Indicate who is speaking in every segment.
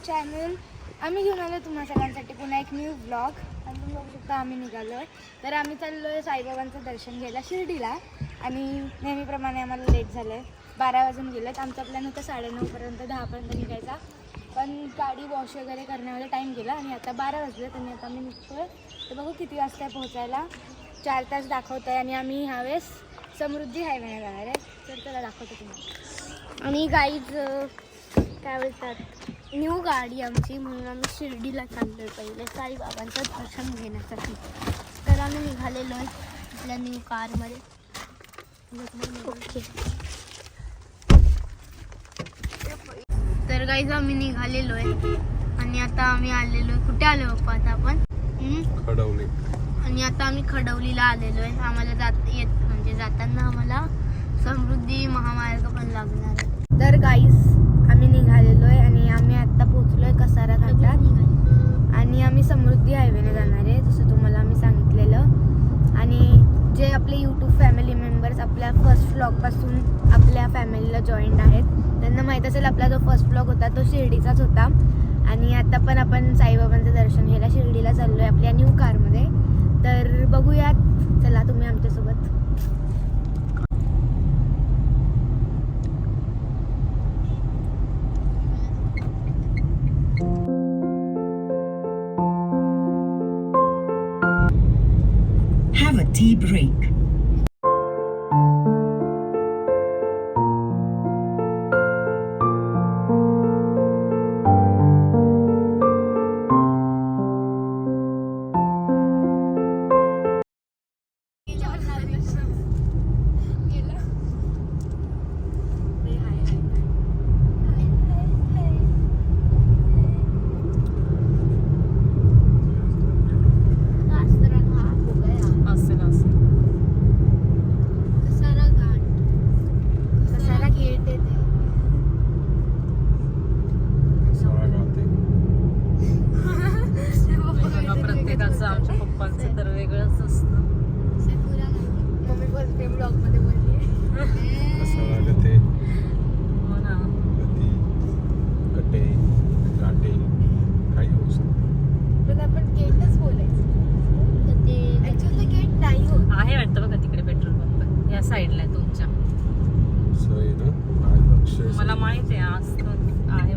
Speaker 1: Channel. आम्ही घेऊन आलो तुम्हा सगळ्यांसाठी पुन्हा एक न्यू ब्लॉग. आणि तुम्ही बघू शकता आम्ही निघालो आहे. तर आम्ही चाललो आहे साईबाबांचं दर्शन घ्यायला शिर्डीला. आणि नेहमीप्रमाणे आम्हाला लेट झालं आहे, 12 वाजून गेलेत. आमचा प्लॅन होता 9:30पर्यंत 10पर्यंत निघायचा, पण गाडी वॉश वगैरे करण्यामध्ये टाईम गेला आणि आता 12 वाजलेत आणि आता आम्ही निघतो आहे. तर बघू किती वाजता पोहोचायला. 4 तास दाखवतो आहे आणि आम्ही ह्यावेळेस समृद्धी हायवेने जाणार आहे. तर त्याला दाखवतो तुम्हाला. आणि गाईज काय बोलतात, न्यू गाडी आमची, म्हणून आम्ही शिर्डीला चाललो आहे पहिले साईबाबांचं दर्शन घेण्यासाठी. तर आम्ही निघालेलो आहे आपल्या न्यू कारमध्ये. ओके, तर गाईज आम्ही निघालेलो आहे आणि आता आम्ही आलेलो आहे. कुठे आलो पप्पा आता आपण?
Speaker 2: खडवली.
Speaker 1: आणि आता आम्ही खडवलीला आलेलो आहे. आम्हाला म्हणजे जाताना आम्हाला समृद्धी महामार्ग पण लागणार आहे. तर गाईज आम्ही निघालेलो आहे आणि आम्ही आता पोहोचलो आहे कसारा घाटात आणि आम्ही समृद्धी हायवेने जाणार आहे जसं तुम्हाला आम्ही सांगितलेलं. आणि जे आपले यूट्यूब फॅमिली मेंबर्स आपल्या फर्स्ट व्लॉगपासून आपल्या फॅमिलीला जॉईंट आहेत त्यांना माहीत असेल, आपला जो फर्स्ट व्लॉग होता तो शिर्डीचाच होता. आणि आता पण आपण साईबाबांचं दर्शन घ्यायला शिर्डीला चाललो आहे आपल्या न्यू कारमध्ये. तर बघूयात, चला तुम्ही आमच्यासोबत.
Speaker 3: Have a tea break.
Speaker 4: आमच्या पप्पांचं तर वेगळंच असतं.
Speaker 1: मम्मी बोलते ब्लॉग मध्ये बोलली
Speaker 2: गते,
Speaker 4: हो ना.
Speaker 2: गती, गटे, गाटे, काही होऊ शकतं.
Speaker 1: पण आपण गेटच बोलायचं. तर ते ऍक्च्युअली गेट नाही होत
Speaker 4: आहे वाटतं बघा तिकडे पेट्रोल पंप या साईडला आहे तुमच्या.
Speaker 2: सोय ना, आज लक्ष
Speaker 4: मला माहित आहे आज तो आहे.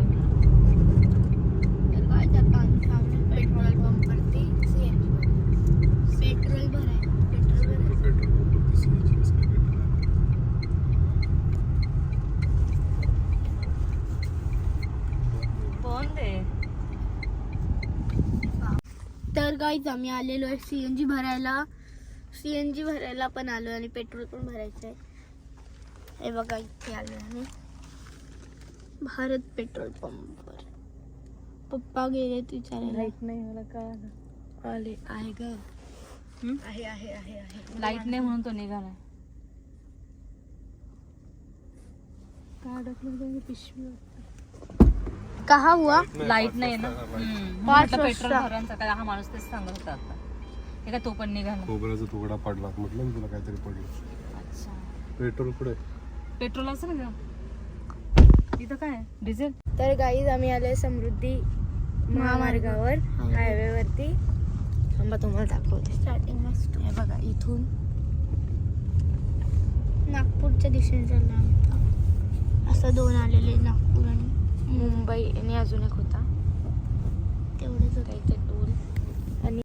Speaker 1: तर काय जाता पेट्रोल पंप वरती पेट्रोल भरायला
Speaker 2: पेट्रोल पंप सीएनजी कसं काय भेटणार?
Speaker 4: कोण दे.
Speaker 1: तर गाईज आम्ही आलेलो आहे सीएनजी भरायला पण आलो आणि पेट्रोल पण भरायचं आहे. हे बघा इथे आलो आम्ही भारत पेट्रोल पंपवर. पप्पा गेलेत विचारायला.
Speaker 4: लाईट नाही, मला काय
Speaker 1: आले आहे ग. आहे आहे आहे आहे
Speaker 4: लाईट नाही म्हणून तो निघाला.
Speaker 1: काय अडकलं पिशवी कहा हुआ?
Speaker 4: लाईट नाही ना.
Speaker 1: पाच
Speaker 4: पेट्रोल
Speaker 1: वाजता.
Speaker 4: भरायचा काय हा माणूस तेच सांगत होता आता. हे काय तो पण निघाला.
Speaker 2: खोबऱ्याचा तुकडा पडला म्हटलं ना तुला, काहीतरी पडलं.
Speaker 4: अच्छा,
Speaker 2: पेट्रोल कुठे?
Speaker 4: पेट्रोल असं ना इथं काय डिझेल.
Speaker 1: तर गाईज आम्ही आलोय समृद्धी महामार्गावर हायवेवरती. थांबा तुम्हाला दाखवते. स्टार्टिंग मस्त आहे बघा, इथून नागपूरच्या दिशेने चाललो आम्ही. असं 2 आलेले, नागपूर आणि मुंबई आणि अजून एक होता तेवढेच होता इथे टोल. आणि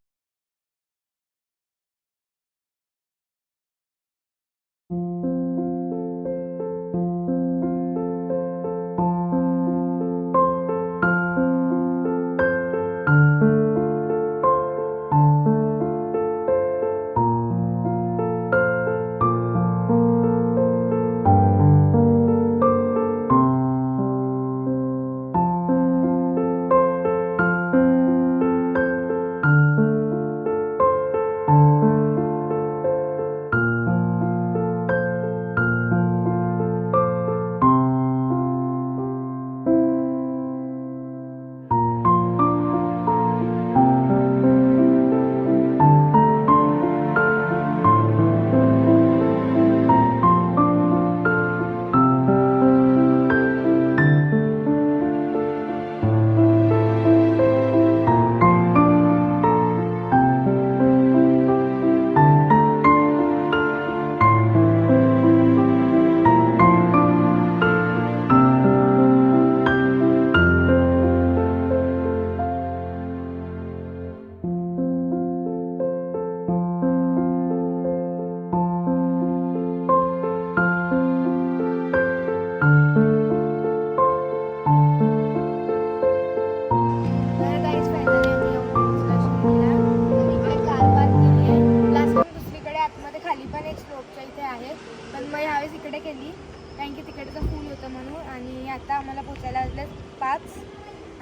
Speaker 1: आहे, पण मग ह्यावेळेस इकडे केली कारण की तिकडचं फुल होतं म्हणून. आणि आता आम्हाला पोचायला वाजले 5.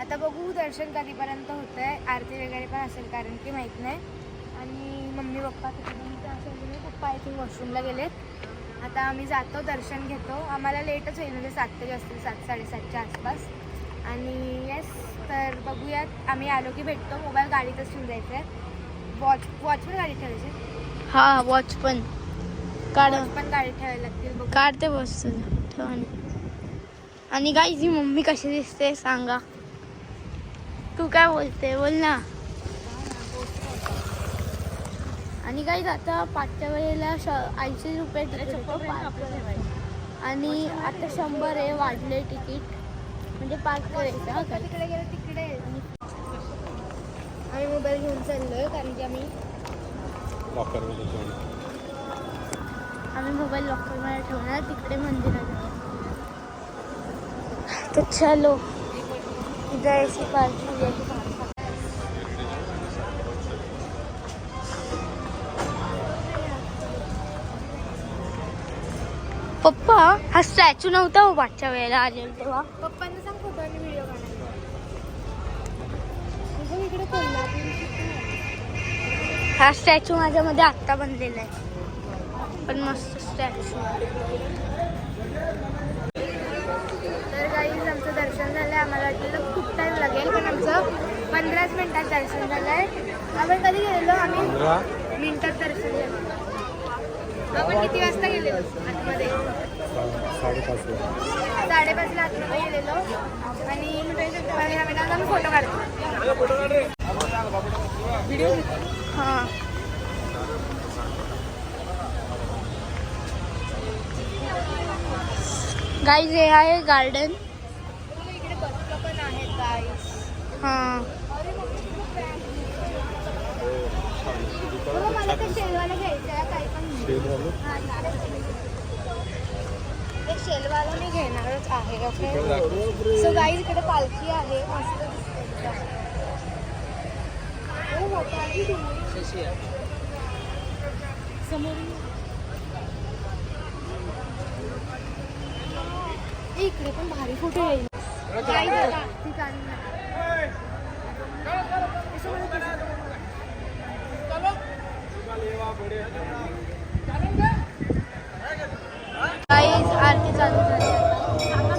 Speaker 1: आता बघू दर्शन कधीपर्यंत होतं आहे. आरती वगैरे पण असेल कारण की माहीत नाही. आणि मम्मी पप्पा तिकडे असेल तुम्ही, पप्पा आय थिंक वॉशरूमला गेलेत. आता आम्ही जातो, दर्शन घेतो. आम्हाला लेटच होईल म्हणजे 7 तरी असतील, 7-7:30च्या आसपास. आणि येस, तर बघूयात. आम्ही आलो की भेटतो. मोबाईल गाडीतच ठेवून जायचं आहे. वॉच पण गाडीत ठेवायची.
Speaker 5: हा वॉच पण काढ,
Speaker 1: पण गाडीत ठेवायला लागतील. बघू.
Speaker 5: काढते बस ठेवा. आणि गाईज ही मम्मी कशी दिसते सांगा. तू काय बोलते, बोल ना. आणि गाईज आता 5च्या वेळेला 80 रुपये तिकीट आणि आता 100 आहे वाढले तिकीट म्हणजे 5 करायचं.
Speaker 1: तिकडे गेलं तिकडे. आम्ही मोबाईल घेऊन चाललोय कारण की आम्ही
Speaker 5: मोबाईल लॉकरमध्ये ठेवणार, तिकडे मंदिरात. तर चलो इधर ऐसी पार्किंग है. पप्पा हा स्टॅच्यू नव्हता हो मागच्या वेळेला आलेला तेव्हा.
Speaker 1: पप्पांना सांग फोटो आणि व्हिडिओ काढायला. तुझं इकडे कोल्हापूर
Speaker 5: हा स्टॅच्यू माझ्यामध्ये आत्ता बनलेला आहे, पण मस्त स्टॅच्यू.
Speaker 1: तर गाईज आमचं दर्शन झालं आहे. आम्हाला वाटलं खूप टाईम लागेल, पण आमचं 15 मिनिटात दर्शन झालं आहे. आपण कधी गेलेलो? आम्ही मिनिटात दर्शन झालं. आपण किती वाजता गेलेलो आतमध्ये? 5:30ला आतमध्ये गेलेलो. आणि 15 मिनिटात आम्ही फोटो काढतो.
Speaker 5: हां गाईज हे आहे गार्डन.
Speaker 1: इकडे बसलं पण आहेत गाईज.
Speaker 5: हां
Speaker 1: मला ते शेलवाला घ्यायचं आहे. काही पण एक शेलवाला मी घेणारच आहे. ओके, सो गाईज इकडे पालखी आहे. मस्त दिसते. समोर इकडे पण भारी फोटो येईल.
Speaker 5: गाईज आरती चालू झाली आता.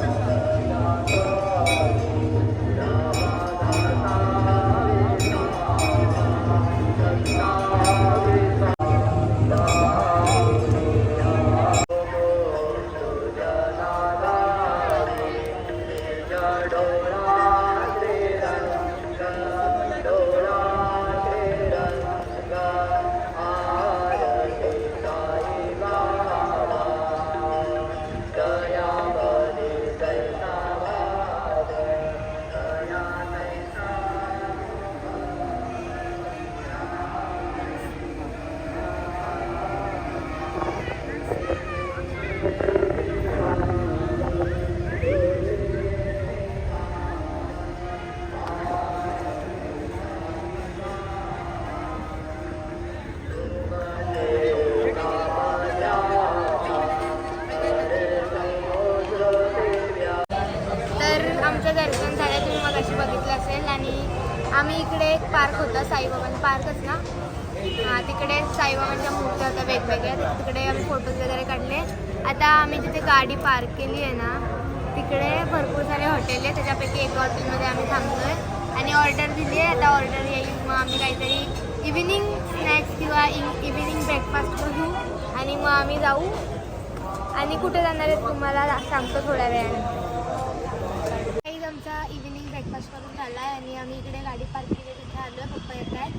Speaker 1: दर्शन झालं, तुम्ही मग अशी बघितलं असेल. आणि आम्ही इकडे एक पार्क होता, साईबाबांचा पार्कच ना, हां, तिकडे साईबाबांच्या मूर्त्या होत्या वेगवेगळ्या. तिकडे आम्ही फोटोज वगैरे काढले. आता आम्ही जिथे गाडी पार्क केली आहे ना, तिकडे भरपूर सारे हॉटेल आहे. त्याच्यापैकी एका हॉटेलमध्ये आम्ही थांबलो आहे आणि ऑर्डर दिली आहे. आता ऑर्डर येईल, मग आम्ही काहीतरी इव्हिनिंग स्नॅक्स किंवा इव्हिनिंग ब्रेकफास्ट करू आणि मग आम्ही जाऊ. आणि कुठे जाणार आहे तुम्हाला सांगतो थोड्या वेळाने. आमचा इव्हिनिंग ब्रेकफास्ट करून झाला आहे आणि आम्ही इकडे गाडी पार्क केली, तिथे आलो आहे. पप्पा येत आहेत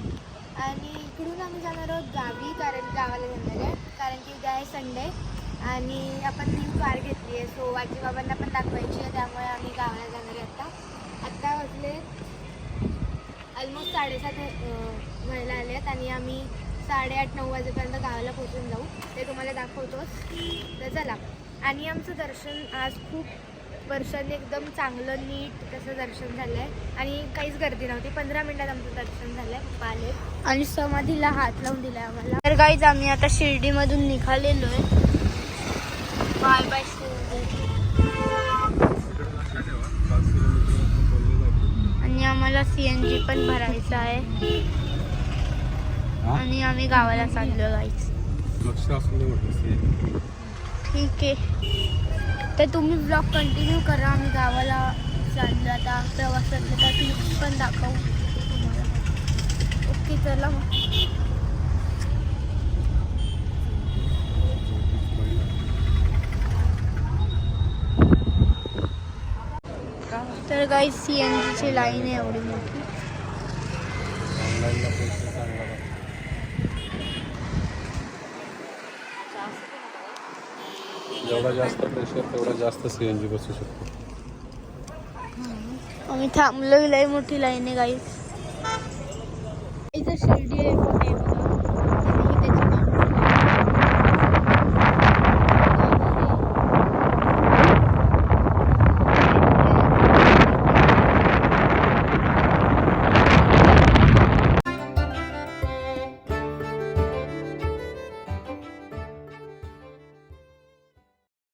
Speaker 1: आणि इकडून आम्ही जाणार आहोत गावी, कारण गावाला जाणार आहे कारण की उद्या आहे संडे. आणि आपण न्यू कार घेतली आहे, सो आजीबाबांना पण दाखवायची आहे, त्यामुळे आम्ही गावाला जाणार आहे. आत्ता वाजले ऑलमोस्ट 7:30 व्हायला आले आहेत आणि आम्ही 8:30-9 वाजेपर्यंत गावाला पोचून जाऊ. ते तुम्हाला दाखवतोच. तर चला. आणि आमचं दर्शन आज खूप वर्षांनी एकदम चांगलं नीट तसं दर्शन झालं आहे आणि काहीच गर्दी नव्हती. 15 मिनिटात आमचं दर्शन झालं आहे. पप्पा आले
Speaker 5: आणि समाधीला हात लावून दिला आम्हाला. तर गाईज आम्ही आता शिर्डीमधून निघालेलो आहे आम्हाला CNG पण भरायचं आहे आणि आम्ही गावाला चाललो गाईच.
Speaker 2: लक्ष असून नाही म्हटलं CNG.
Speaker 5: ठीक आहे, तर तुम्ही ब्लॉग कंटिन्यू करा. आम्ही गावाला चाललो आता प्रवासातले त्या क्लिप्स पण दाखवू तुम्हाला. ओके चला मग. तर काही CNGची लाईन आहे एवढी मोठी.
Speaker 2: ऑनलाईनला पैसे चांगला लागतात. जेवढा जास्त प्रेशर तेवढा जास्त CNG बसू शकतो.
Speaker 5: आम्ही थांबलो, लई मोठी लाईन आहे गाईस. इथं शिर्डी आहे, मोठी आहे बघा.